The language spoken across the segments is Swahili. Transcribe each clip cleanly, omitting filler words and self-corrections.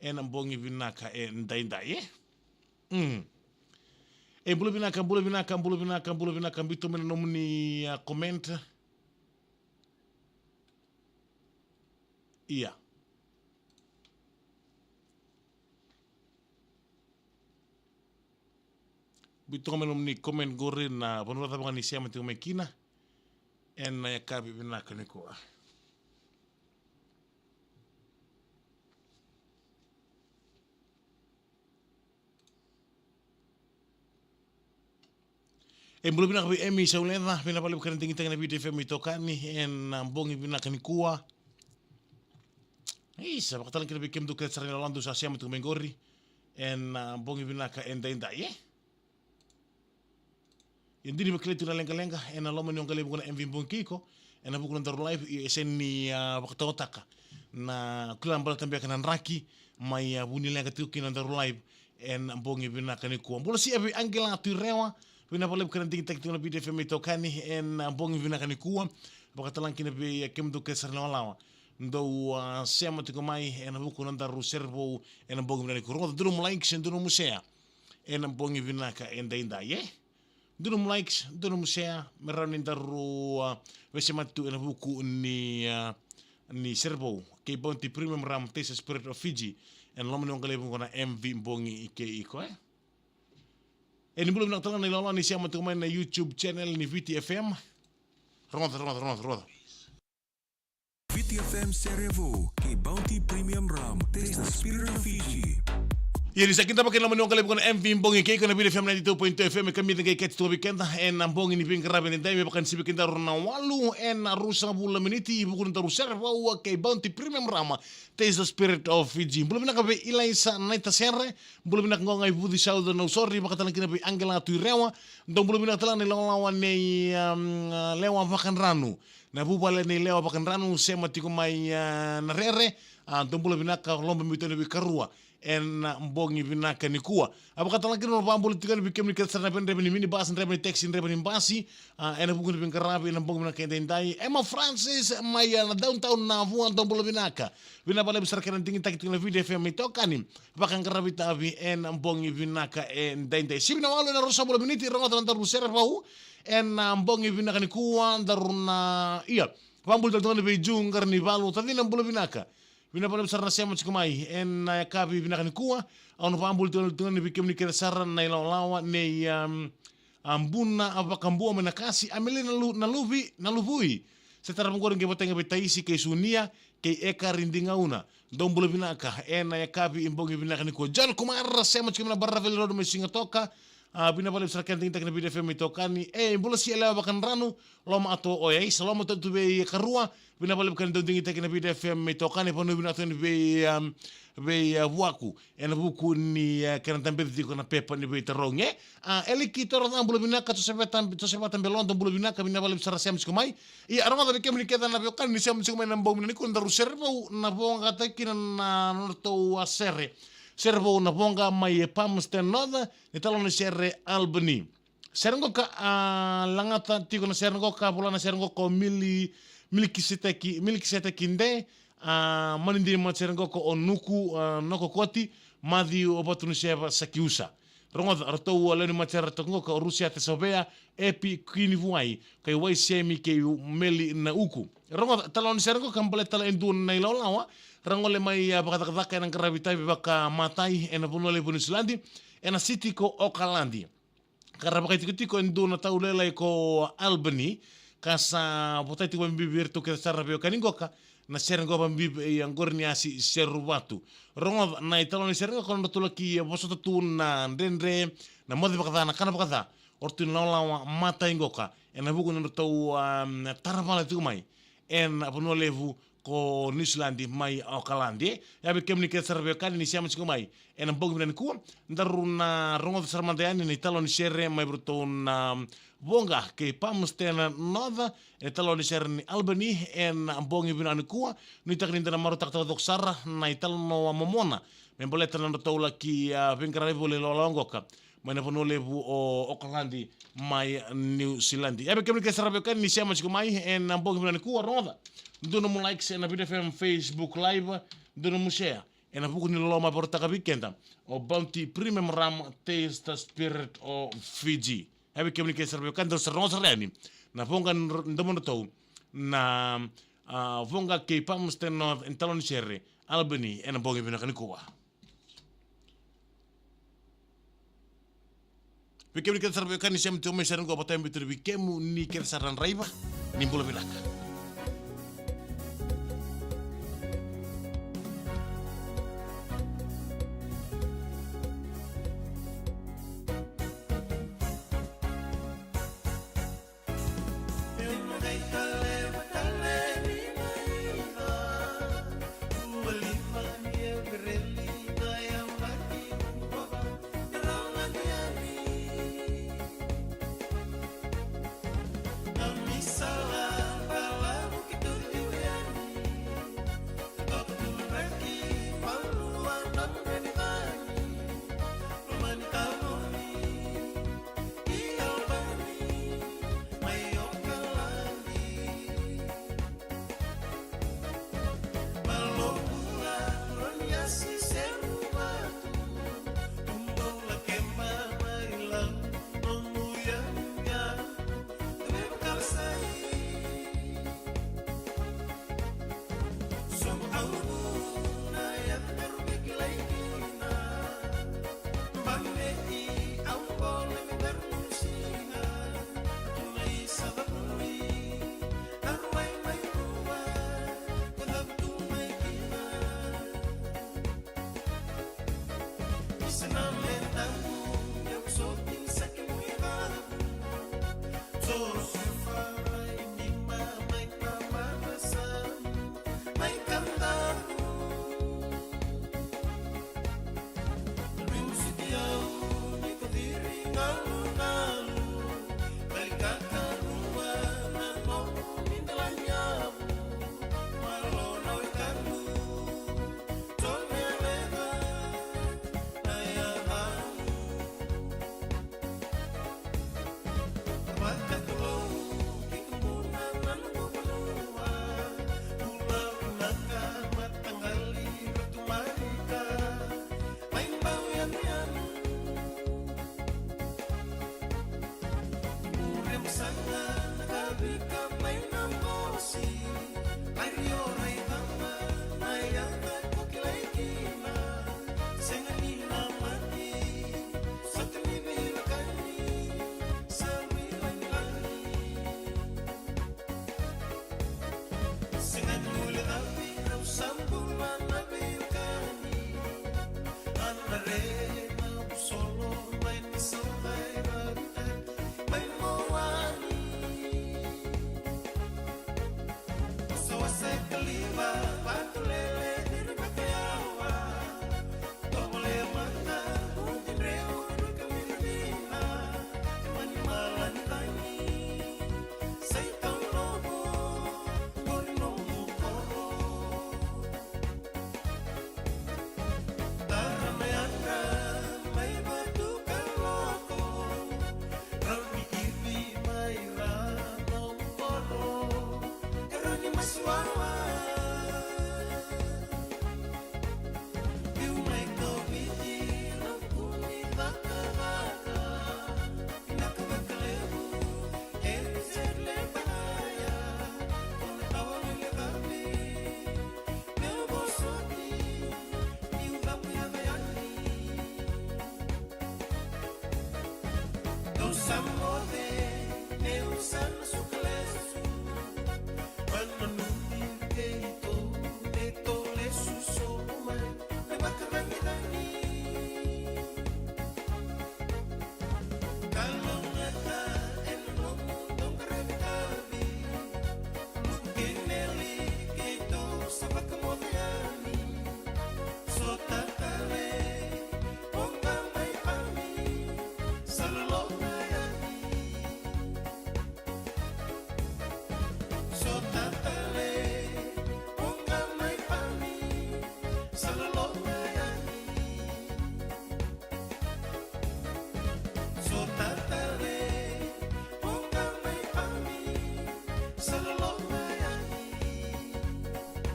en ambongi vinaka ndainda ye. Bulu vinaka mbito mena nomuni comment. Iya. Bito mena nomuni comment gore na bonora tabanga ni siama tu mekina en ya kabi vinaka niko. Bulu vinaka bi emi saulena vina pale bukan tinggi tengah video FM itokani en ambongi vinaka nikua. Isa bakatalan kina bikem duket sarina landu sa siama tu mengori en ambongi vinaka enda ye. Yandiri bakile tuna lenga en aloma ni ongale bukuna MV Mbongkiko en bukuna daru live eseni bakatotaka na kula mbala tambia kana raki mai buni lenga tuki na daru live en ambongi vinaka nikua. Bola si evi Angela Turewa vina pale bukan tinggi tengah video FM itokani en ambongi vinaka nikua bakatalan kina bikem duket sarina lawa. Ndo sema tiko mai en buku nanda servo en bongi vinaka nikua. Drum likes en drum share en bongi vinaka enda ye. Drum likes, drum share, merani daru vesematu en buku ni servo ke bonti premium ram taste spirit of Fiji en lomani ongale kona MV bongi ike iko en bulu nak talan ni lolo ni siama tiko mai na YouTube channel ni VTFM. Roda. VTFM Servo, ke Bounty Premium Rum, taste the spirit of Fiji. Yeri sa kita pakai nama kali bukan MV Mbongi ke kana video FM 92.fm kami dengan ket to weekend en Mbongi ni ping karabe ni dai pakan sibi kita rona walu en rusa bula miniti bukan taru serva ke Bounty Premium Rum, taste the spirit of Fiji. Belum nak be ilaisa naita serre, belum nak ngongai budi sauda no sorry makatalan kina be Angela Tuirewa, dong belum nak talan ni lawan ni lewa pakan ranu. Na bubale ni lewa pakan ranu sema tiko mai na rere dong belum nak lomba mitone be karua en Mbongi vinaka nikua apa kata lagi no pambul tiga bikem ni kesana pen reben mini bas reben taxi reben basi en buku ni karabi en Mbongi vinaka endai Emma Francis mai na downtown na vuan tombolo vinaka vina pale besar keren tinggi tak tinggal video FM itokani pakan karabi tabi en Mbongi vinaka endai sibina walu na rosa bolo miniti rongo tantar rusera pau en Mbongi vinaka nikua daruna iya pambul tantar be jung karni balu tadi na bolo vinaka vina pale besar nasiama cikumai en kabi vina kanikua au pambul tuan ni bikem ni kesaran na lawa ne ambuna apa kambua menakasi amele na luvui setara mengoreng ke boteng ke taisi ke sunia ke eka rindinga una dom bulu vinaka en kabi Mbongi vina kanikua John Kumar sema cikuna barra velo rodo mesinga toka bina pale besar kan tingtak na video FM itokani bulu si elewa bakan ranu loma ato oyai selama tu be karua bina pale bukan tinggi tak na video FM itokani ponu bina tu be waku en buku ni kan tambe diko na pepa ni be teronge eliki toro na bulu bina ka to sebatan belon bulu bina ka bina pale besar sem sikumai arama da kem ni keda na bekan ni sem sikumai na mbong ni kun daru servo na bonga takin na norto asere servo na bonga mai pamsten noda ni talon serre Albany serengo ka langata tiko na serengo ka bulana serengo ko miliki seteki nde manindiri ma serengo ko onuku noko koti madi opatunu seba sakiusa rongo arto wala ni matera tongo ko Rusia te sobea epi kini vuai kai wai semi ke meli na uku rongo talon serengo kambale tala endu na ilawa rango le mai bakata nang karabitai baka matai ena punole Punislandi ena city ko Okalandi karabakai tiko endu na taulela ko Albany kasa potai tiko bibir to kesara bio kaningoka na serengo bambibi yang gornia si serubatu rongo na italoni serengo kono tulaki bosoto tuna ndendre na modi bakata na kana bakata ortu lawa mata ingoka ena buku no tau tarapala tiko mai en apunolevu ko Nislandi mai Auckland ya be kemni ke serve kan ni siam mai en Mbongi vina ku ndaruna rongo sarmandani ni talon shere mai bruton bonga ke pamstena nova e talon shere ni Albany en Mbongi vina ku ni takni ndana maru tak tok sara na talon no momona men boleta no tola ki vinkrare vole lolongoka mana pono levu o Auckland mai New Zealand ya be kemni ke serve kan ni siam mai en Mbongi vina ku rongo dono mo likes na video FM Facebook live dono mo share en a buku ni loma porta ka weekenda o Bounty Premium Rum Taste the Spirit of Fiji. Habi kemni ke serbe kan do serno sereni na vonga ndomo tau na vonga ke pamsteno in talon sherry Albany en a bongi bina kanikuwa. Bikemu kita serbe kan siam tu mesaran ko patem bitur bikemu ni ker saran raiba nimbula bilaka.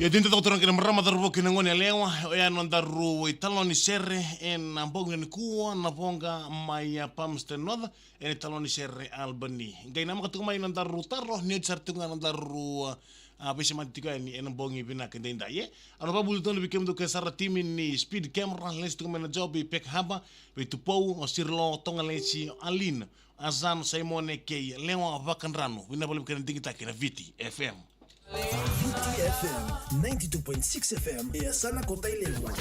Ya dinta to torang kina marama daru kina ngoni alewa ya non daru italoni serre en ambong ni kuwa na bonga mai pamste noda en italoni serre Albany. Ngai nama katu mai non daru tarro ni sartunga non daru besi matika ni en bongi bina kende ndaye. Ano ba bulu tono bikem do ke sara timi ni speed camera les tu mena job pek haba be tu pou o sirlo tonga lesi alin azan Simone ke lewa vakan rano bina bolu kena dingita kena viti FM. VTFM 92.6 FM e a sana kota ilengwa.